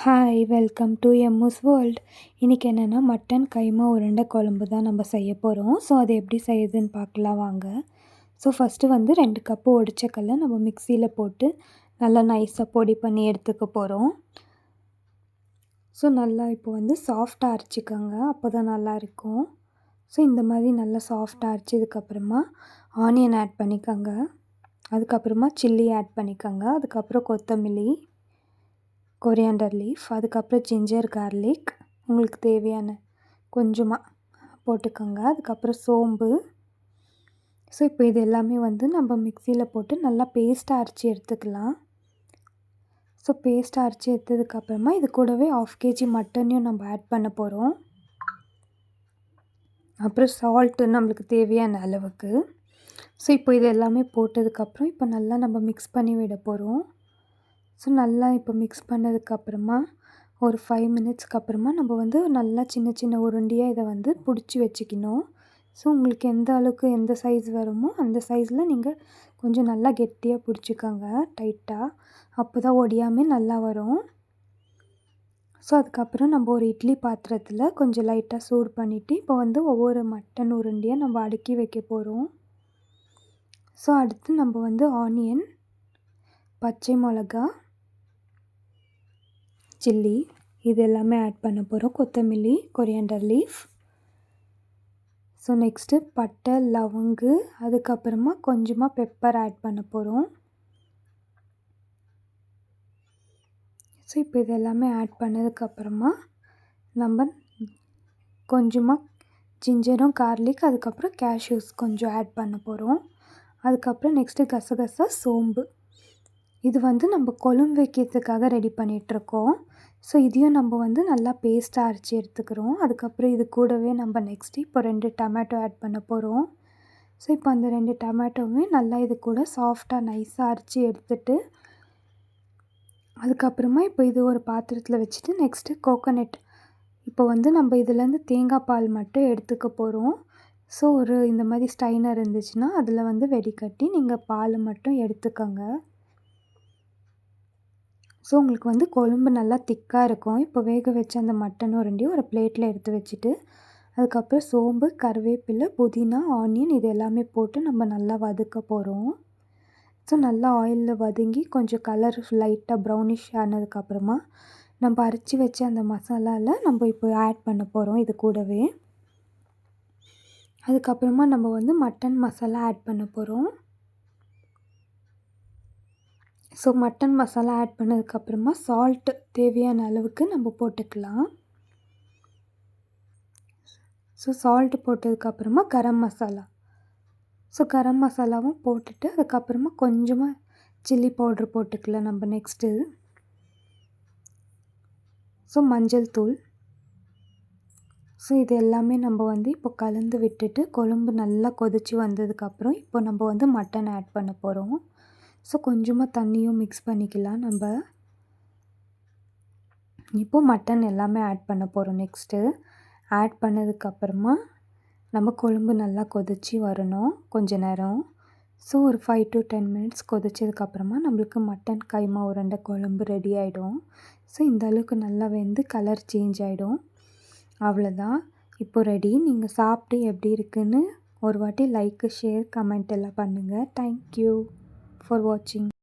Hi welcome to எம்முஸ் world. இன்றைக்கி என்னென்னா மட்டன் கைமா உருண்டை குழம்பு தான் நம்ம செய்ய போகிறோம். ஸோ அது எப்படி செய்யுதுன்னு பார்க்கலாம் வாங்க. ஸோ ஃபஸ்ட்டு 2 கப்பு ஒடிச்சக்கல்லை நம்ம மிக்சியில் போட்டு நல்லா நைஸாக பொடி பண்ணி எடுத்துக்க போகிறோம். ஸோ நல்லா இப்போ சாஃப்டாக அரைச்சிக்கோங்க, அப்போ தான் நல்லாயிருக்கும். ஸோ இந்த மாதிரி நல்லா சாஃப்டாக அரைச்சதுக்கப்புறமா ஆனியன் ஆட் பண்ணிக்கோங்க, அதுக்கப்புறமா சில்லி ஆட் பண்ணிக்கோங்க, அதுக்கப்புறம் கொத்தமல்லி, கொரியாண்டர் லீஃப், அதுக்கப்புறம் ஜிஞ்சர் கார்லிக் உங்களுக்கு தேவையான கொஞ்சமாக போட்டுக்கோங்க, அதுக்கப்புறம் சோம்பு. ஸோ இப்போ இது எல்லாமே நம்ம மிக்சியில் போட்டு நல்லா பேஸ்ட்டாக அரைச்சி எடுத்துக்கலாம். ஸோ பேஸ்ட்டாக அரைச்சி எடுத்ததுக்கப்புறமா இது கூடவே 1/2 kg மட்டனையும் நம்ம ஆட் பண்ண போகிறோம். அப்புறம் சால்ட்டு நம்மளுக்கு தேவையான அளவுக்கு. ஸோ இப்போ இது எல்லாமே போட்டதுக்கப்புறம் இப்போ நல்லா நம்ம மிக்ஸ் பண்ணி விட போகிறோம். ஸோ நல்லா இப்போ மிக்ஸ் பண்ணதுக்கப்புறமா ஒரு 5 மினிட்ஸ்க்கு அப்புறமா நம்ம நல்லா சின்ன சின்ன உருண்டையாக இதை பிடிச்சி வச்சுக்கணும். ஸோ உங்களுக்கு எந்த அளவுக்கு எந்த சைஸ் வருமோ அந்த சைஸில் நீங்கள் கொஞ்சம் நல்லா கெட்டியாக பிடிச்சிக்கோங்க டைட்டாக, அப்போ தான் ஒடியாமல் நல்லா வரும். ஸோ அதுக்கப்புறம் நம்ம ஒரு இட்லி பாத்திரத்தில் கொஞ்சம் லைட்டாக சூடு பண்ணிவிட்டு இப்போ ஒவ்வொரு மட்டன் உருண்டையாக நம்ம அடுக்கி வைக்க போகிறோம். ஸோ அடுத்து நம்ம ஆனியன், பச்சை மிளகா, சில்லி இது எல்லாமே ஆட் பண்ண போகிறோம், கொத்தமல்லி, கொரியாண்டர் லீஃப். ஸோ நெக்ஸ்ட்டு பட்டை, லவங்கு, அதுக்கப்புறமா கொஞ்சமாக பெப்பர் ஆட் பண்ண போகிறோம். ஸோ இப்போ இது எல்லாமே ஆட் பண்ணதுக்கப்புறமா நம்ம கொஞ்சமாக ஜிஞ்சரும் கார்லிக், அதுக்கப்புறம் கேஷ்யூஸ் கொஞ்சம் ஆட் பண்ண போகிறோம். அதுக்கப்புறம் நெக்ஸ்ட்டு கசகசா, சோம்பு. இது நம்ம குழம்பு வைக்கிறதுக்காக ரெடி பண்ணிகிட்ருக்கோம். ஸோ இதையும் நம்ம நல்லா பேஸ்ட்டாக அரைச்சி எடுத்துக்கிறோம். அதுக்கப்புறம் இது கூடவே நம்ம நெக்ஸ்ட்டு இப்போ 2 டொமேட்டோ ஆட் பண்ண போகிறோம். ஸோ இப்போ அந்த 2 டொமேட்டோவுமே நல்லா இது கூட சாஃப்டாக நைஸாக அரைச்சி எடுத்துட்டு அதுக்கப்புறமா இப்போ இது ஒரு பாத்திரத்தில் வச்சுட்டு நெக்ஸ்ட்டு கோகோனட் இப்போ நம்ம இதுலேருந்து தேங்காய் பால் மட்டும் எடுத்துக்க போகிறோம். ஸோ ஒரு இந்த மாதிரி ஸ்டைனர் இருந்துச்சுன்னா அதில் வெடிகட்டி நீங்கள் பால் மட்டும் எடுத்துக்கோங்க. ஸோ உங்களுக்கு குழம்பு நல்லா திக்காக இருக்கும். இப்போ வேக வச்ச அந்த மட்டன் உருண்டையும் ஒரு பிளேட்டில் எடுத்து வச்சுட்டு அதுக்கப்புறம் சோம்பு, கருவேப்பிலை, புதினா, ஆனியன் இது எல்லாமே போட்டு நம்ம நல்லா வதக்க போகிறோம். ஸோ நல்லா ஆயிலில் வதங்கி கொஞ்சம் கலர் லைட்டாக ப்ரௌனிஷ் ஆனதுக்கப்புறமா நம்ம அரைச்சி வச்ச அந்த மசாலாவில் நம்ம இப்போ ஆட் பண்ண போகிறோம் இது கூடவே. அதுக்கப்புறமா நம்ம மட்டன் மசாலா ஆட் பண்ண போகிறோம். ஸோ மட்டன் மசாலா ஆட் பண்ணதுக்கப்புறமா சால்ட்டு தேவையான அளவுக்கு நம்ம போட்டுக்கலாம். So salt போட்டதுக்கப்புறமா garam masala. So கரம் மசாலாவும் போட்டுட்டு அதுக்கப்புறமா கொஞ்சமாக சில்லி பவுட்ரு போட்டுக்கலாம் நம்ம நெக்ஸ்ட்டு. ஸோ மஞ்சள் தூள். ஸோ இது எல்லாமே நம்ம இப்போ கலந்து விட்டுட்டு குழம்பு நல்லா கொதித்து வந்ததுக்கப்புறம் இப்போ நம்ம மட்டன் ஆட் பண்ண போகிறோம். ஸோ கொஞ்சமாக தண்ணியும் மிக்ஸ் பண்ணிக்கலாம் நம்ம. இப்போது மட்டன் எல்லாமே ஆட் பண்ண போகிறோம் நெக்ஸ்ட்டு. ஆட் பண்ணதுக்கப்புறமா நம்ம குழம்பு நல்லா கொதித்து வரணும் கொஞ்ச நேரம். ஸோ ஒரு 5 to 10 மினிட்ஸ் கொதிச்சதுக்கப்புறமா நம்மளுக்கு மட்டன் கைமா உருண்டை குழம்பு ரெடி ஆகிடும். ஸோ இந்த அளவுக்கு நல்லா வெந்து கலர் சேஞ்ச் ஆகிடும். அவ்வளோதான், இப்போ ரெடி. நீங்கள் சாப்பிட்டு எப்படி இருக்குன்னு ஒரு வாட்டி லைக்கு, ஷேர், கமெண்ட் எல்லாம் பண்ணுங்கள். தேங்க்யூ ஃபார் வாட்சிங்.